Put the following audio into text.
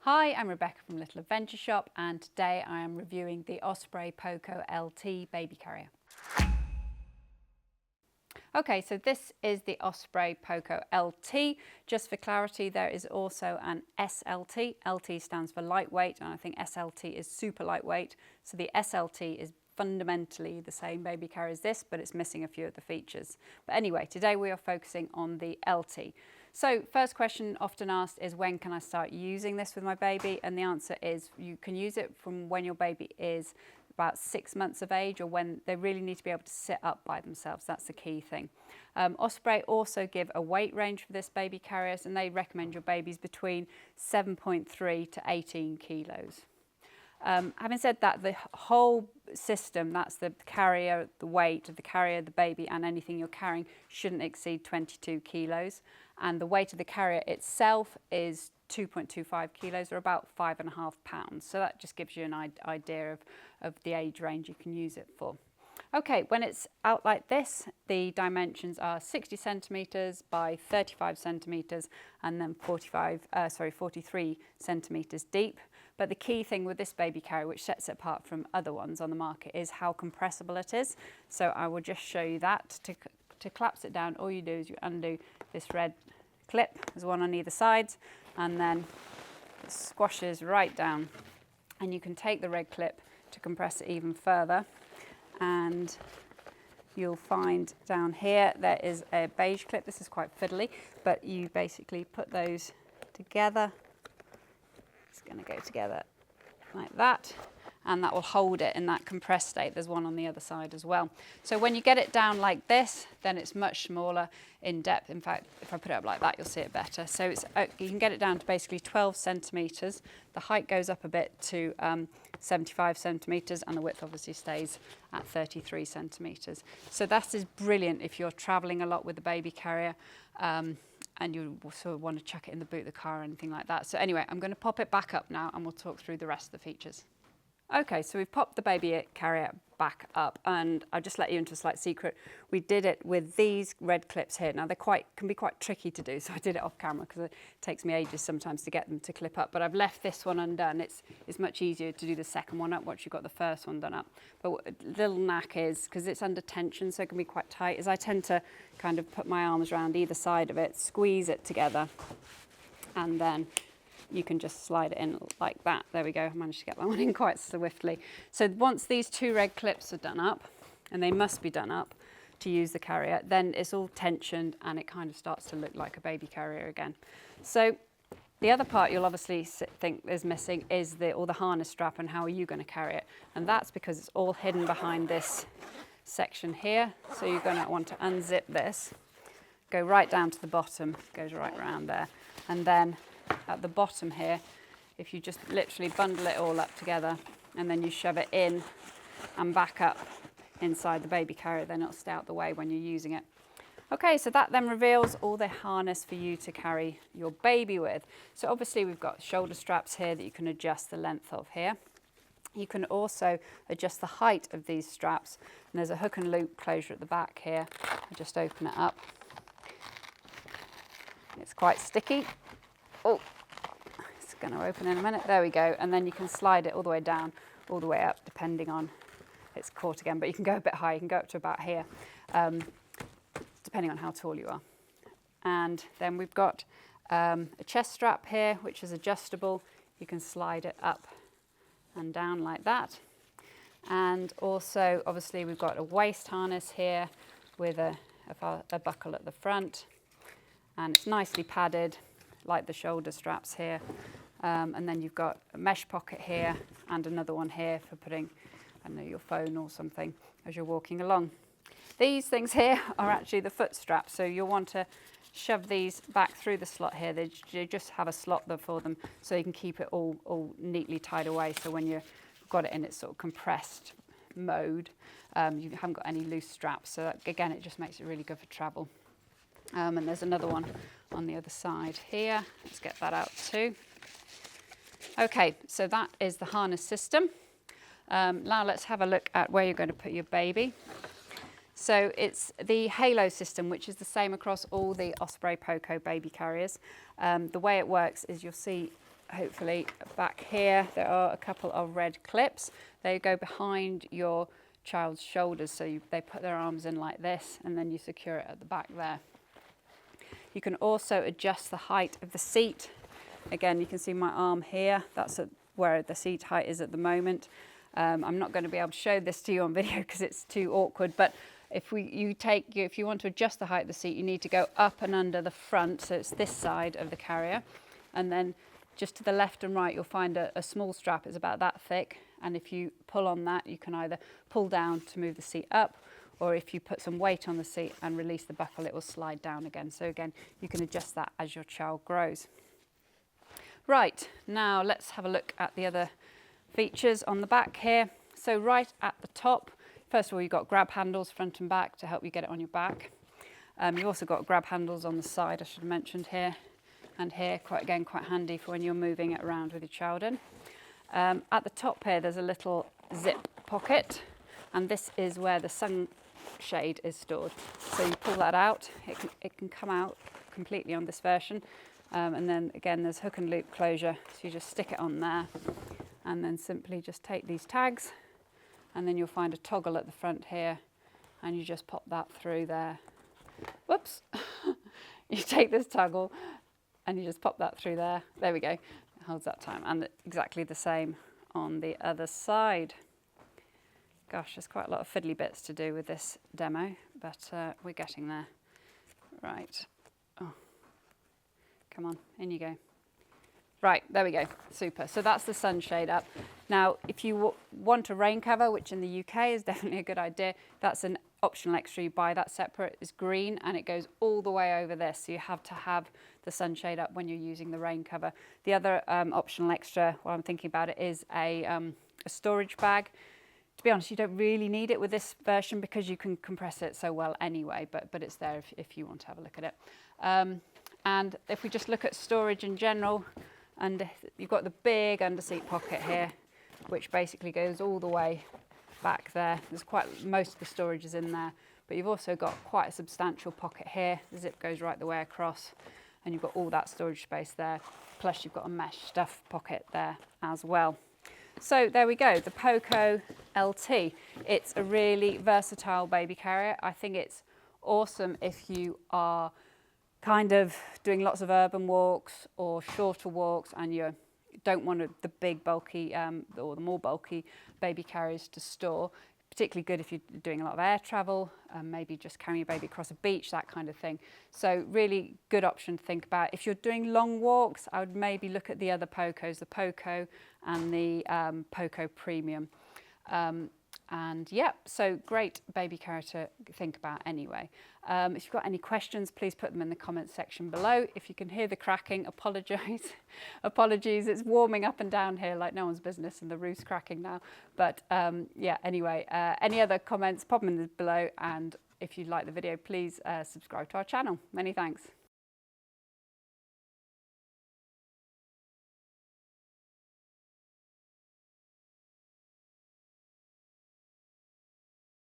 Hi, I'm Rebecca from Little Adventure Shop, and today I am reviewing the Osprey Poco LT baby carrier. Okay, so this is the Osprey Poco LT. Just for clarity, there is also an SLT. LT stands for lightweight, and I think SLT is super lightweight. So the SLT is fundamentally the same baby carrier as this, but it's missing a few of the features. But anyway, today we are focusing on the LT. So first question often asked is, when can I start using this with my baby? And the answer is you can use it from when your baby is about 6 months of age, or when they really need to be able to sit up by themselves. That's the key thing. Osprey also give a weight range for this baby carriers, and they recommend your babies between 7.3 to 18 kilos. Having said that, the whole system, that's the carrier, the weight of the carrier, the baby, and anything you're carrying, shouldn't exceed 22 kilos. And the weight of the carrier itself is 2.25 kilos, or about 5.5 pounds. So that just gives you an idea of the age range you can use it for. Okay, when it's out like this, the dimensions are 60 centimetres by 35 centimetres, and then 43 centimetres deep. But the key thing with this baby carrier, which sets it apart from other ones on the market, is how compressible it is. So I will just show you that. To collapse it down, all you do is you undo this red clip. There's one on either side, and then it squashes right down. And you can take the red clip to compress it even further. And you'll find down here there is a beige clip. This is quite fiddly, but you basically put those together. It's going to go together like that, and that will hold it in that compressed state. There's one on the other side as well. So when you get it down like this, then it's much smaller in depth. In fact, if I put it up like that, you'll see it better. So you can get it down to basically 12 centimetres. The height goes up a bit to 75 centimetres, and the width obviously stays at 33 centimetres. So that is brilliant if you're travelling a lot with the baby carrier, and you sort of want to chuck it in the boot of the car or anything like that. So anyway, I'm going to pop it back up now, and we'll talk through the rest of the features. Okay, so we've popped the baby carrier back up, and I'll just let you into a slight secret. We did it with these red clips here. Now they can be quite tricky to do, so I did it off camera because it takes me ages sometimes to get them to clip up. But I've left this one undone. It's much easier to do the second one up once you've got the first one done up. But what a little knack is, because it's under tension, so it can be quite tight, is I tend to kind of put my arms around either side of it, squeeze it together, and then you can just slide it in like that. There we go, I managed to get that one in quite swiftly. So once these two red clips are done up, and they must be done up to use the carrier, then it's all tensioned and it kind of starts to look like a baby carrier again. So the other part you'll obviously think is missing is all the harness strap, and how are you going to carry it? And that's because it's all hidden behind this section here. So you're going to want to unzip this, go right down to the bottom, goes right around there, and then at the bottom here, if you just literally bundle it all up together and then you shove it in and back up inside the baby carrier, then it'll stay out the way when you're using it. Okay, so that then reveals all the harness for you to carry your baby with. So obviously we've got shoulder straps here that you can adjust the length of here. You can also adjust the height of these straps, and there's a hook and loop closure at the back here. I just open it up. It's quite sticky. Oh, it's going to open in a minute. There we go. And then you can slide it all the way down, all the way up, depending on, it's caught again, but you can go a bit high. You can go up to about here, depending on how tall you are. And then we've got a chest strap here, which is adjustable. You can slide it up and down like that. And also, obviously, we've got a waist harness here with a buckle at the front. And it's nicely padded, like the shoulder straps here, and then you've got a mesh pocket here and another one here for putting, I don't know, your phone or something as you're walking along. These things here are actually the foot straps, so you'll want to shove these back through the slot here. They just have a slot there for them, so you can keep it all neatly tied away, so when you've got it in its sort of compressed mode, you haven't got any loose straps. So that, again, it just makes it really good for travel. And there's another one on the other side here. Let's get that out too. Okay, so that is the harness system. Now let's have a look at where you're going to put your baby. So it's the halo system, which is the same across all the Osprey Poco baby carriers. The way it works is you'll see hopefully back here, there are a couple of red clips. They go behind your child's shoulders, so they put their arms in like this, and then you secure it at the back there. You can also adjust the height of the seat. Again, you can see my arm here. That's where the seat height is at the moment. I'm not going to be able to show this to you on video because it's too awkward, but if you want to adjust the height of the seat, you need to go up and under the front, so it's this side of the carrier, and then just to the left and right you'll find a small strap. It's about that thick, and if you pull on that, you can either pull down to move the seat up, or if you put some weight on the seat and release the buckle, it will slide down again. So again, you can adjust that as your child grows. Right, now let's have a look at the other features on the back here. So right at the top, first of all, you've got grab handles front and back to help you get it on your back. You've also got grab handles on the side, I should have mentioned, here and here, quite handy for when you're moving it around with your child in. At the top here, there's a little zip pocket, and this is where the sunshade is stored. So you pull that out, it can come out completely on this version. And then again, there's hook and loop closure, so you just stick it on there, and then simply just take these tags, and then you'll find a toggle at the front here, and you just pop that through there. Whoops! You take this toggle and you just pop that through there. There we go. It holds that time. And exactly the same on the other side. Gosh, there's quite a lot of fiddly bits to do with this demo, but we're getting there. Right. Oh. Come on, in you go. Right, there we go, super. So that's the sunshade up. Now, if you want a rain cover, which in the UK is definitely a good idea, that's an optional extra. You buy that separate. It's green and it goes all the way over this. So you have to have the sunshade up when you're using the rain cover. The other optional extra, while I'm thinking about it, is a storage bag. To be honest, you don't really need it with this version because you can compress it so well anyway, but it's there if you want to have a look at it. And if we just look at storage in general, and you've got the big underseat pocket here, which basically goes all the way back there. There's most of the storage is in there, but you've also got quite a substantial pocket here. The zip goes right the way across, and you've got all that storage space there. Plus you've got a mesh stuff pocket there as well. So there we go, the Poco LT. It's a really versatile baby carrier. I think it's awesome if you are kind of doing lots of urban walks or shorter walks and you don't want the big bulky or the more bulky baby carriers to store. Particularly good if you're doing a lot of air travel, maybe just carrying your baby across a beach, that kind of thing. So really good option to think about. If you're doing long walks, I would maybe look at the other Pocos, the Poco and the Poco Premium. And yeah, so great baby carrier to think about anyway. If you've got any questions, please put them in the comments section below. If you can hear the cracking, apologies. It's warming up and down here like no one's business and the roof's cracking now. But yeah, anyway, any other comments, pop them in below. And if you like the video, please subscribe to our channel. Many thanks.